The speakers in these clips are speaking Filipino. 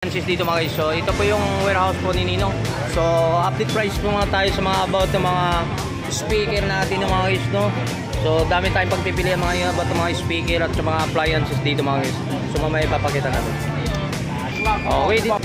Dito mga guys, so ito po yung warehouse po ni Ninong. So update price po mga tayo sa mga about ng mga speaker natin mga guys, no. So dami tayong pagpipilian mga about ng mga speaker at sa mga appliances dito mga guys. So mamaya ipapakita natin. Okay dito.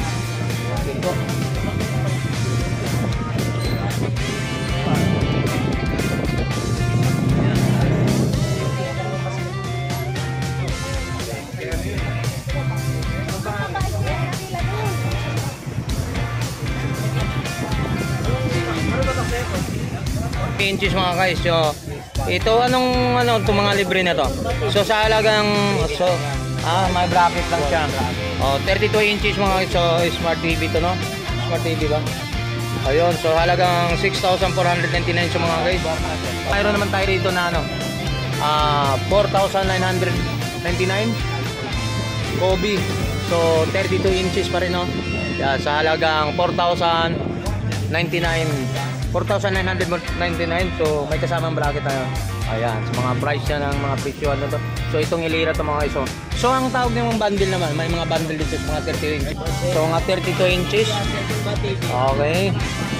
Inches mga guys, so ito anong itong mga libre na to. So sa halagang may bracket lang siya. 32 inches mga guys, so smart TV to, no? Smart TV ba? Ayun, so halagang 6,499 so mga guys. Mayroon naman tayo dito na 4,999 Kobe. So 32 inches pa rin, no? Yeah, sa halagang 4,999. So may kasamang bracket tayo. Ayan, so mga price niya ng mga presyo ano to. So itong ilira to mga guys. So ang tawag ng bundle naman, may mga bundle dito mga 32 inches. So mga 32 inches. Okay.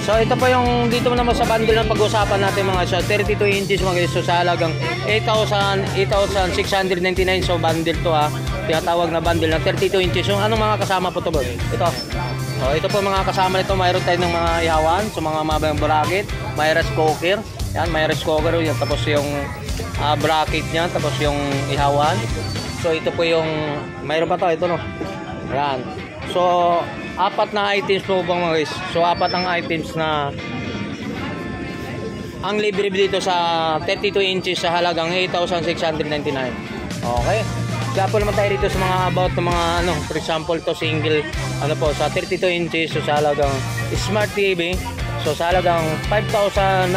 So ito pa yung dito naman sa bundle ng pag-usapan natin mga guys. So 32 inches mga guys. So sa halagang 8,699 so bundle to tinatawag na bundle ng 32 inches. So anong mga kasama po to bro? Ito. So ito po mga kasama nito, mayroon tayo ng mga ihawan, so mga mabang bracket, may rice cooker, yan, may rice cooker yan, tapos yung bracket niya, tapos yung ihawan. So ito po yung, mayroon pa to, ito no. Yan. So apat na items po bang mga guys. So apat ang items na ang libre dito sa 32 inches sa halagang 8,699. Okay. Kaya po naman tayo dito sa mga about ng mga for example to single sa 32 inches so sa halagang smart TV so sa halagang 5,999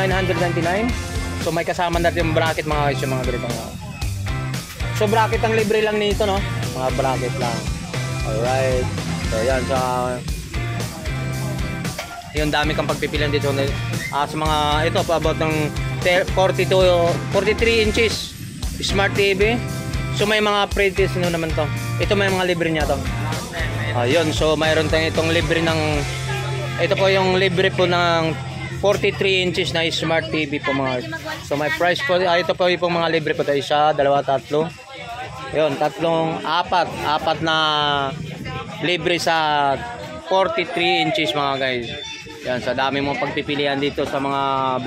so may kasama na yung bracket mga guys yung mga ganito. So bracket ang libre lang nito, no? Mga bracket lang. Alright. So yan yung dami kang pagpipilian dito sa mga ito pa about ng 43 inches smart TV. So may mga pre-test naman to. Ito may mga libre niya to. Ayun, so mayroon tayong itong libre ng ito po yung libre po ng 43 inches na smart TV po mga. So may price po ito po yung mga libre po tayo. Isa, dalawa, tatlo. Ayun, apat na libre sa 43 inches mga guys. Yan, sa dami mong pagpipilian dito sa mga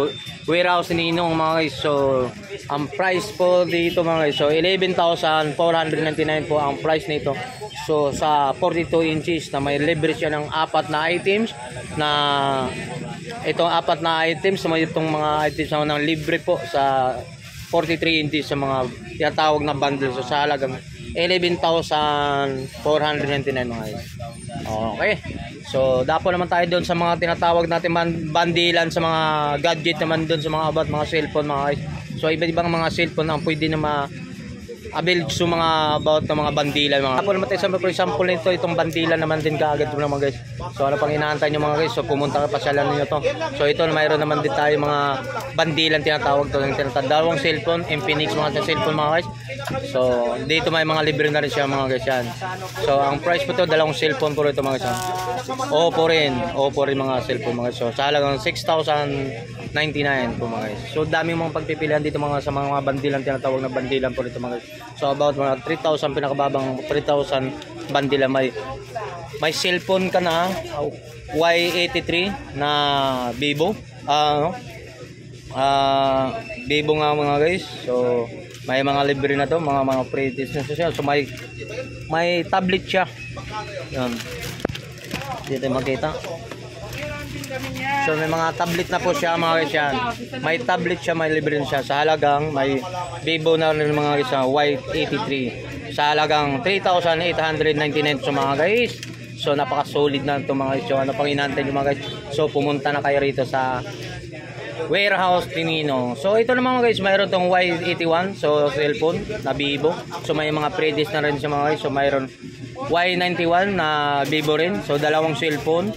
warehouse ni Ninong mga guys. So ang price po dito mga guys, so 11,499 po ang price nito. So sa 42 inches na may libre siya ng apat na items na itong apat na items, so may itong mga items na libre po sa 43 inches sa mga tinatawag na bundle. So sa halagang 11,499 mga guys. Okay. So dapo naman tayo doon sa mga tinatawag natin bandilan sa mga gadget naman doon sa mga about mga cellphone mga guys. So iba-ibang mga cellphone ang pwede na avail sa mga about ng mga bandilan mga. Dapo naman tayo for example nito itong bandilan naman din kaagad po naman guys. So ano pang inaantay nyo mga guys, so pumunta ka pasyalan niyo to. So ito mayroon naman din tayo mga bandilan tinatawag to ng dalawang cellphone, Infinix mga cellphone mga guys. So dito may mga libre na rin siya mga guys yan. So ang price po to dalawang cellphone po ito mga guys. Oppo rin mga cellphone mga guys. So sa halagang 6,099 po mga guys. So dami mong pagpipilian dito mga sa mga bandilan tinatawag na bandilan po ito mga guys. So about mga 3,000 pinakababang 3,000 bandilan may cellphone ka na Y83 na Vivo. Vivo nga mga guys. So may mga libre na to, mga pre-test na siya. So may tablet siya. Yan. Dito makita. So may mga tablet na po siya mga guys yan. May tablet siya, may libre siya sa halagang may Vivo na rin mga guys Y83 sa halagang 3,899 so mga guys. So napaka-solid na ito mga guys. So ano pang inaantay nyo mga guys. So pumunta na kayo rito sa warehouse ni Ninong. So ito naman mga guys, mayroon tong Y81 so cellphone na Vivo. So may mga pre-test na rin siya mga guys. So mayroon Y91 na Vivo rin. So dalawang cellphone.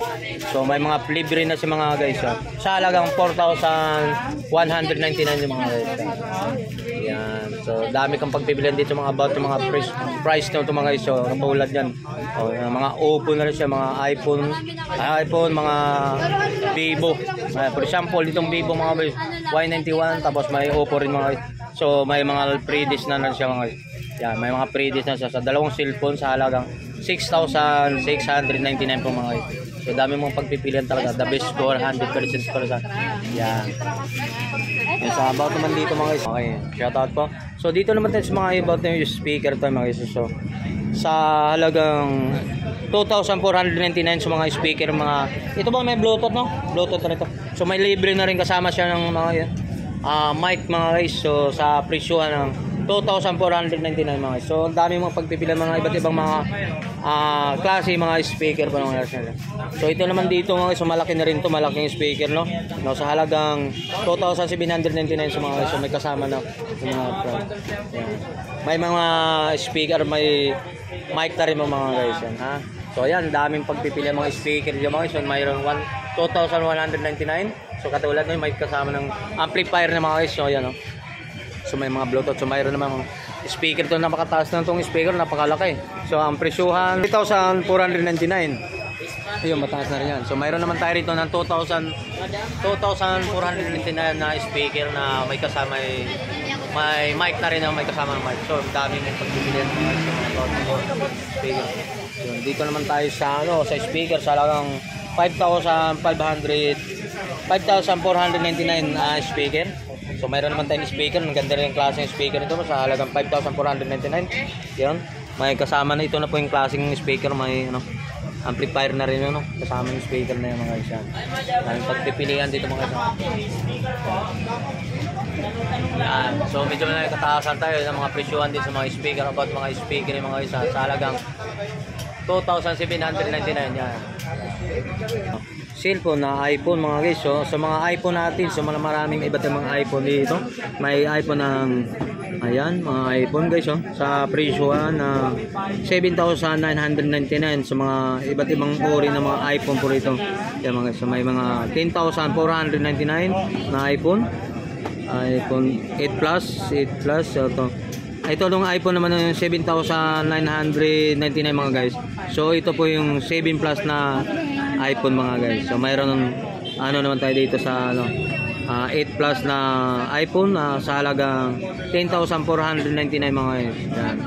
So may mga libre na si mga guys. So, sa halagang 4,199 yung mga guys. Yan. So dami kang pagpipilian dito mga about yung mga price na ito mga guys. So katulad yan. Oh, yung mga Oppo na rin siya, mga iPhone, mga Vivo. For example, itong Vivo mga guys, Y91, tapos may Oppo rin mga guys. So may mga pre-dis na siya mga guys. Yan, may mga pre-dis na siya sa dalawang cellphone sa halagang 6,699 po mga guys. So dami mong pagpipilian talaga. The best score, 100% score sa. Yan. Yan sa about naman dito mga guys. Okay, shoutout po. So dito naman tayo sa mga about na yung speaker to mga guys. So sa halagang 2,499 sa mga speaker mga. Ito ba may Bluetooth no? Bluetooth na ito. So may libre na rin kasama siya ng mga mic mga guys. So sa presyo ng 2,499 mga guys. So ang dami mong pagpipilian mga iba't ibang mga klase mga speaker pa mga guys. So ito naman dito mga guys, so malaki na rin to, malaking speaker no. No sa halagang 2,799 sa mga guys. So may kasama na yung mga may mga speaker, may mic na rin mga guys yan, ha. So ayan, daming pagpipilian mga speaker dito mga guys. So mayroon 2,199. So katulad no, may kasama ng amplifier na mga guys. So ayan no. So may mga Bluetooth. So mayroon namang speaker to, napakataas na itong speaker, napakalaki. So ang presyuhan 3,499. Ayun, mataas na rin yan. So mayroon naman tayo rito ng 2,499 na speaker na may kasama, may mic na rin na may kasama ng mic. So dami ng pagbibilihan ng speaker. So, dito naman tayo sa sa speaker sa halagang 5,499 na speaker. So mayroon naman tayong speaker, ang ganda rin yung klaseng speaker nito sa halagang 5,499. Yan. May kasama na ito na po yung klaseng speaker, may amplifier na rin kasama yung speaker na yung mga isa. Ang pagpipilian dito mga isa. Yan. So medyo na kataasan tayo ng mga presyuhan din sa mga speaker, about mga speaker yung mga isa sa halagang 2,799 yan. Cellphone na iPhone mga guys. So sa mga iPhone natin, so maraming iba't ibang mga iPhone dito. May iPhone ng ayan, mga iPhone guys sa presyohan na 7,999 sa mga iba't ibang uri ng mga iPhone po rito. Yan mga guys. So may mga 10,499 na iPhone 8 Plus ito nung iPhone naman yung 7,999 mga guys. So ito po yung 7 Plus na iPhone mga guys. So mayroon naman tayo dito sa 8 Plus na iPhone sa halagang 10,499 mga guys. Yan.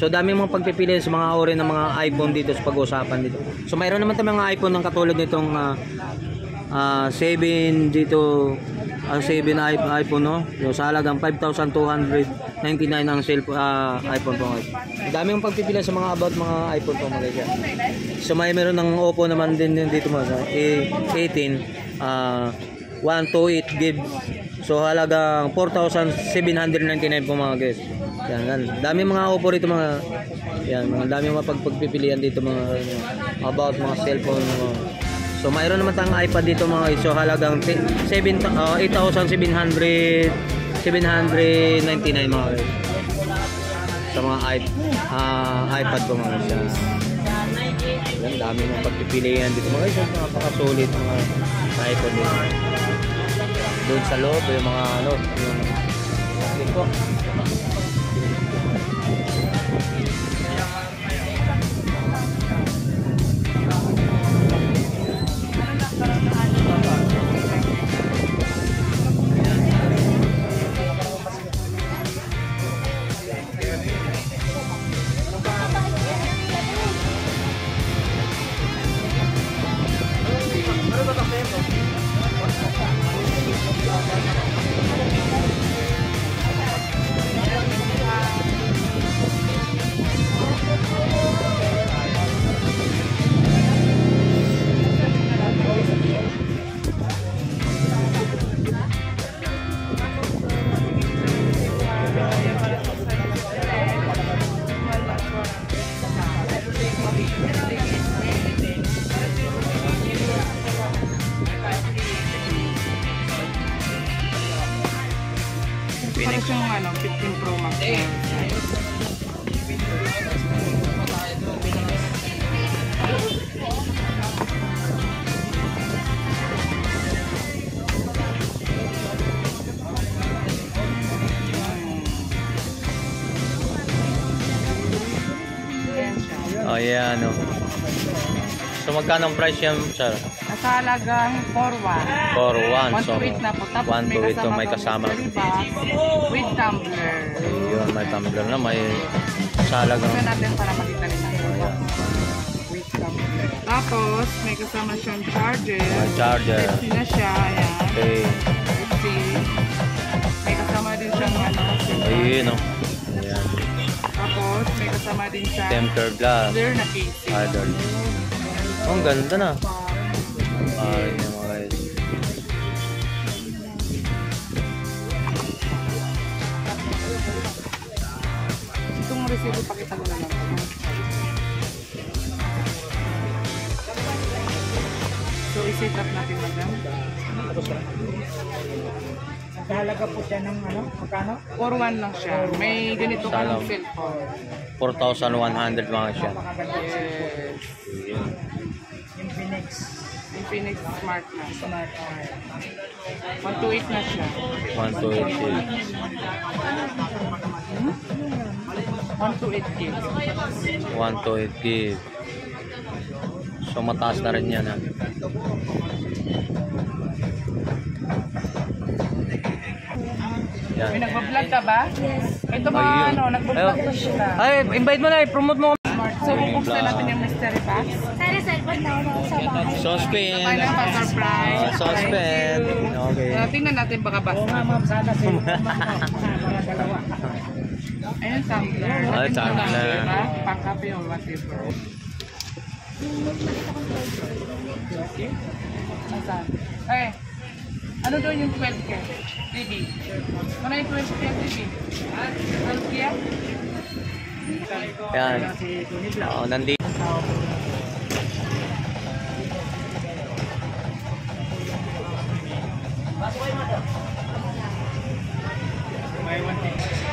So dami mong pagpipilian sa mga uri ng mga iPhone dito sa pag-uusapan dito. So mayroon naman tayong mga iPhone ng katulad nitong 7 dito, ang 7 iPhone no. So sa halagang 5,299 ang iPhone po guys. Dami mong pagpipilian sa mga about mga iPhone po mga guys. So meron ng Oppo naman din dito mga A18 128 GB. So halagang 4,799 po mga guys. Yan. Dami mga Oppo rito mga yan, mga dami mga pagpipilian dito mga about mga cellphone So mayroon naman tayong iPad dito mga guys. So halagang 8,799 mga guys. Sa mga iPad po mga guys. Yan, dami ng pagpipilian dito mga guys. Napakasulit mga iPad dito. Doon sa loob yung mga yung dito. Phoenix yung 15 Pro Max. Ayan, oh. So, magkano ang price yan, sir? Nasa halagang 4-1. 4-1. So, 1 to 8 na po. Tapos 1 to 8 to may kasama. mystery box with tumbler. Ayun, may tumbler na. May salagang. Gusto natin para makita nila. With tumbler. Tapos, may kasama siyang charger. May charger. Pepsi na siya. Ayan. Okay. Pepsi. May kasama din siyang ano. Ayun, oh. Ayan. Tapos, may kasama din siyang Tempered glass. clear na casing. Idol. Oh, ang ganda na. Ayun yung mga guys. Itong resibo, pakita ko na lang. So, i-set up natin, madam. Nagkahalaga po siya ng ano, magkano? 4-1 lang siya. May ganito ka ng Salam. cellphone. 4,100 mga siya. Yes. Infinix Infinix Smart na. Smart 128 na siya. 1 to 8 gig. 128 gig. 1 to 8 gig. So mataas na rin yan, ha. Yan. May nagpa-vlog ka ba? Yes. Ito ba Ayun. ano, nagpa-vlog Ayun. ko sila. Ay, invite mo na, i-promote mo. Smart. So, bubuksan natin yung mystery box. Sana cellphone na ako sa bahay. Saucepan. Tayo lang pa surprise. Saucepan. Okay. Tingnan natin baka basta. Oo nga ma'am, sana si mga dalawa. Ayun, tumbler. Ay, tumbler. Diba? Pang-kape or whatever. Okay. Asan? Eh, ano doon yung 12K? TV. Ano yung 12K TV? 12K? Yan. Oo, nandito. May 1